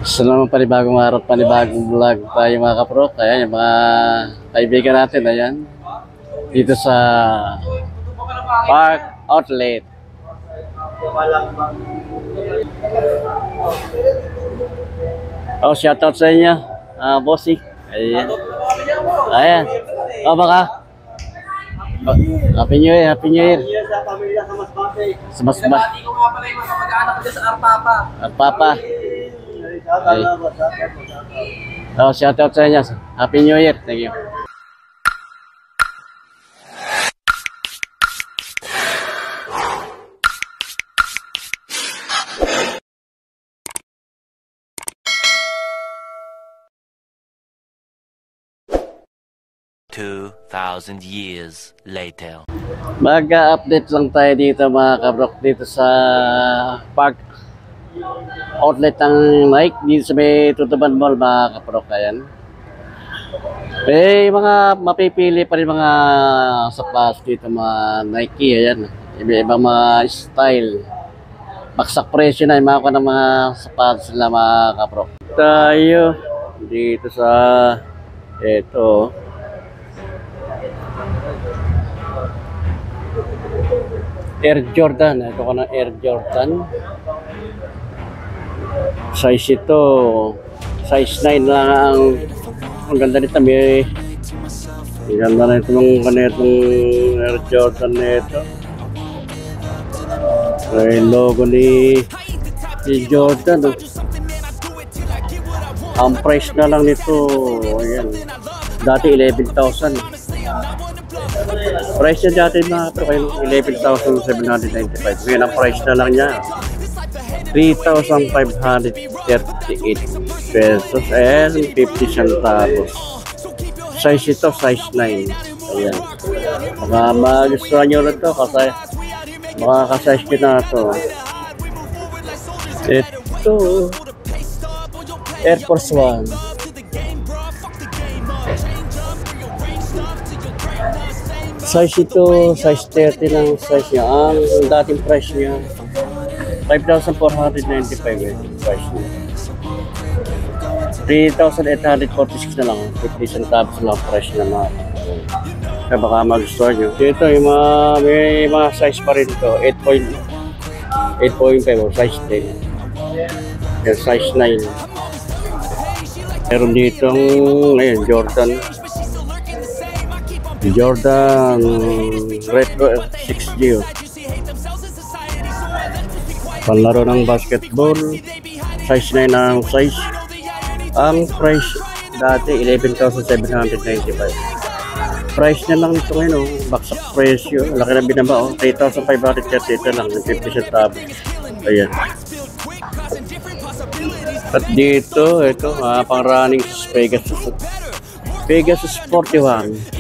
Gusto naman panibagong araw, panibagong vlog tayo mga kapro. Kaya yung mga kaibigan natin, ayan. Dito sa Park Outlet. Oh, shoutout sa inyo, bossy. Ayan. Ayan. Oh, baka. Oh, Happy New Year, Happy New Year. Sa pamilya sa Masbate. Sa Masbate. Hindi ko nga pala yung mga kamag-anak ko dyan sa Arpapa. Arpapa. Ay. Oh, shoutout sa inyo. Happy New Year. Thank you. $2,000 years later. Mag-update lang tayo dito mga kabrok dito sa Park Outlet ng Nike dito sa may Tutuban Mall mga kabrok. Ayan. Mga mapipili pa rin mga sapatos dito mga Nike. Ayan. Iba-ibang mga style. Baksak presyo na yung mga ng mga sapatos nila mga kabrok. Tayo dito sa ito. Air Jordan. Ito ko ng Air Jordan. Size ito. Size 9 lang. Ang ganda nito. May ganda na ito ng ganitong Air Jordan nito. May logo ni Jordan. Ang price na lang nito. Ayan. Dati 11,000. Price niya dati mga pero kayo 11,795. Ngayon ang price na lang niya 3,538 pesos and 50 centavos. Size ito, size 9. Ayan. Mga magustuhan nyo rin ito kasi makakasize ko na ito. Ito Air Force One. Size ito, size 30 lang size niya. Ang dating price niya 5,495 price niya. 3,846 na lang. 50 centavos lang price niya mga. Kaya baka mag-store nyo. Ito yung may mga size pa rin ito. 8.5 size 10. Yung size 9. Meron dito ngayon Jordan Retro 6G. Panlaro ng basketball. Size 9 ang size. Ang price dati 11,795. Price na lang ito ngayon. Baksak presyo. Laki na binaba. 3,530 ito lang. 50 centavos. Ayan. At dito, ito pang running Pegasus 41.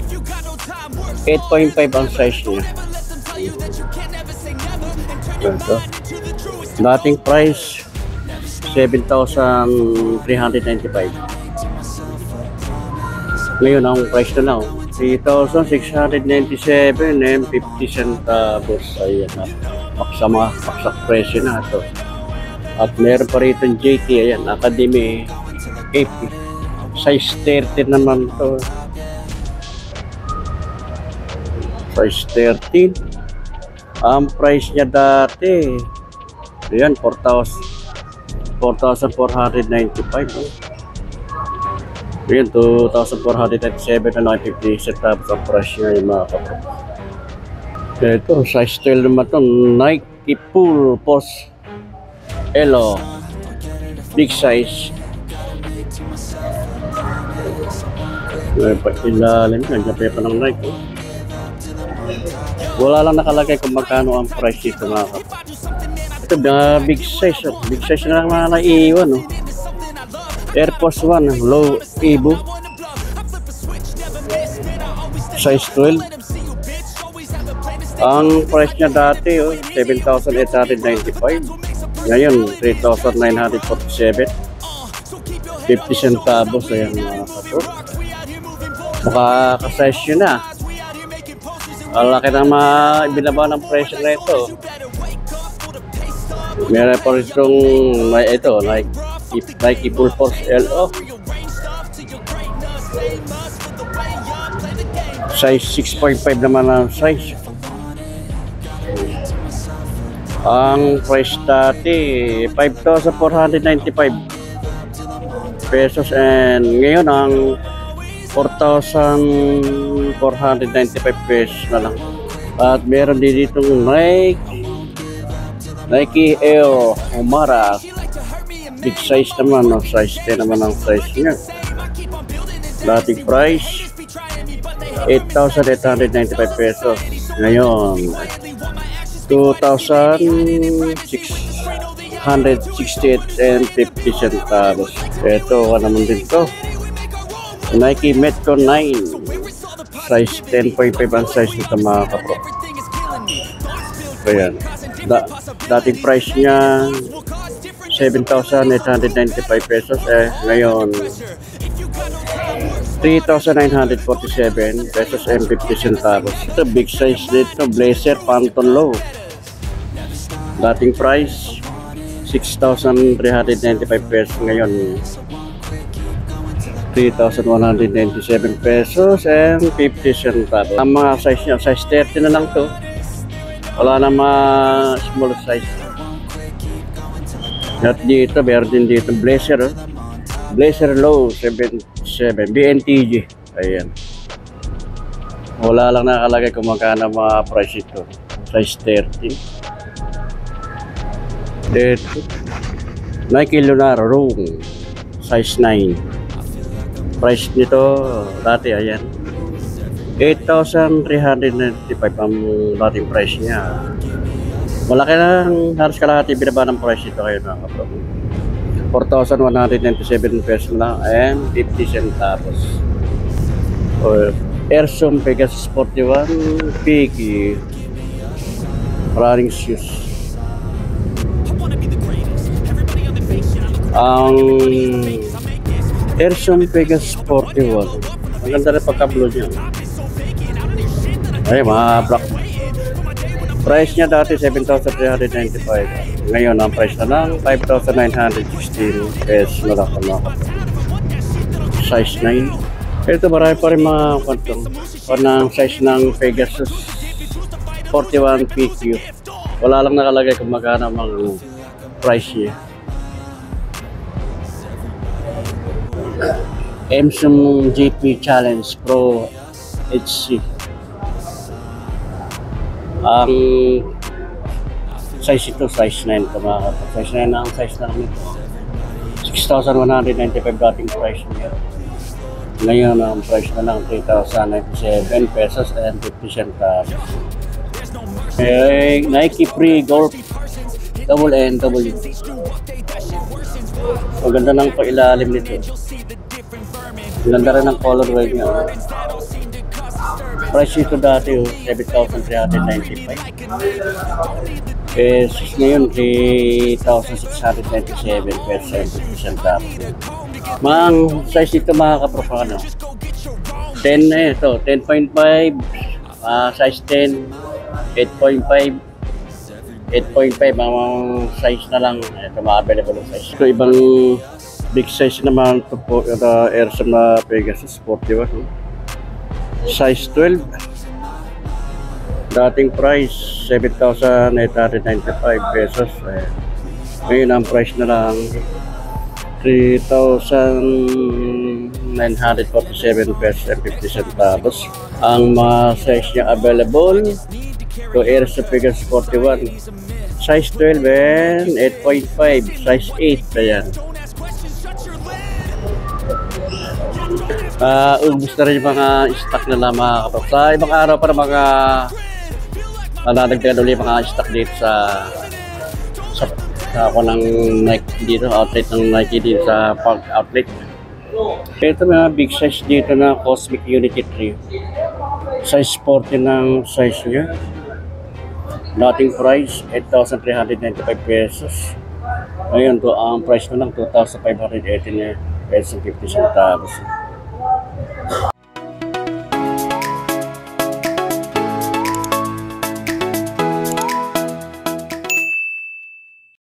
8.5 ang size niya. Ito. Dating price 7,395. Ngayon ang price na lang 3,697 and 50 centavos. Ayan na. Paksak presyo na ito. At meron pa rito yung JT. Ayan, Academy 80. Size 30 naman to. Size 13. Ang price niya dati ayan 4,495. Ayan 2,497 na 50 centavos ang price niya yung mga kapatid. Ito size 12 naman ito. Nike Pool Post Elo big size. May ilalim nandiyan pa ng Nike. Wala lang nakalagay kung magkano ang price dito mga kapatid. Ito big size. Big size na lang mga naiiwan. Air Force One low Evo. Size 12. Ang price niya dati 7,895. Ngayon 3,947. 50 centavos. Ayan mga kapatid. Makakasize yun na. Malaki na binaba ng presyo na ito. Meron pa rin itong ito, like Nike Full Force LO. Size 6.5 naman ang size. Ang price dati 5,495 pesos and ngayon ang 4,495 pesos na lang. At meron din ditong Nike Air Omara. Big size naman, no? Size 10 naman ang size niya. Dating price 8,895 pesos. Ngayon 2,668 and 50 centavos. Ito, naman din to. Nike Metro 9. Size 10.5 ang size nito mga kapro. Ayan. Dating price niya 7,895 pesos. Ngayon 3,947 pesos and 50 centavos. Ito, big size dito. Blazer Phantom Low. Dating price 6,395 pesos. Ngayon 3,197 pesos and 50 centavos. Ang mga size niya, size 30 na lang to. Wala na mga small size. At dito, meron din dito Blazer. Blazer Low 77 BNTG. Ayan. Wala lang nakalagay kung magkano mga price ito. Size 30. Dito Nike Lunar Room size 9. Price nito dati ayan 8,395 ang dating price niya. Malaki lang, halos kalahati binaba ng price ito kayo mga kapro. 4,197 pesos lang and 50 centavos. Air Zoom Pegasus 41 Piggy running shoes. Ang Air Zoom Pegasus 41 maganda rin pagka-blue niya. Ay, mga black. Price niya dati 7,395. Ngayon ang price na lang 5,916 pesos na lang mga kapro. Size 9. Ito marami pa rin mga kwantong ng size ng Pegasus 41 PQ. Wala lang nakalagay kung magkano ang price niya. Samsung GP Challenge Pro HC. Ang size ito, size 9 ito mga kapatid. Size 9 na ang size na lang ito. 6,195 dating price niya. Ngayon ang price na lang 3,097 pesos and 50 centavos. Nike Free Golf Double NW. Maganda ng pailalim nito. Ganda rin ang colorway niya. Price ito dati 7,395 pesos. Ngayon 3,697 pesos and 50 centavos. Mang size ito mga kaprofano 10 na ito 10.5 size 10 8.5 8.5 ang size na lang. Ito mga available size. Ito ibang big size naman ito po Air Zoom na Pegasus 41 size 12. Dating price 7,895 pesos. Ngayon ang price na lang 3,947 pesos and 50 centavos. Ang mga size niya available to Air Zoom Pegasus 41 size 12 and 8.5 size 8. Ayan. Ubus na rin yung mga stock nila mga kapag. Sa ibang araw para mga nadagdagan ulit mga stock dito sa ako ng Nike dito, outlet ng Nike dito sa Park Outlet. Ito mga big size dito na Cosmic Unity 3. Size 40 ng size niya. Dating price 8,395 pesos. Ngayon to ang price na lang 2,518 pesos 50 centavos.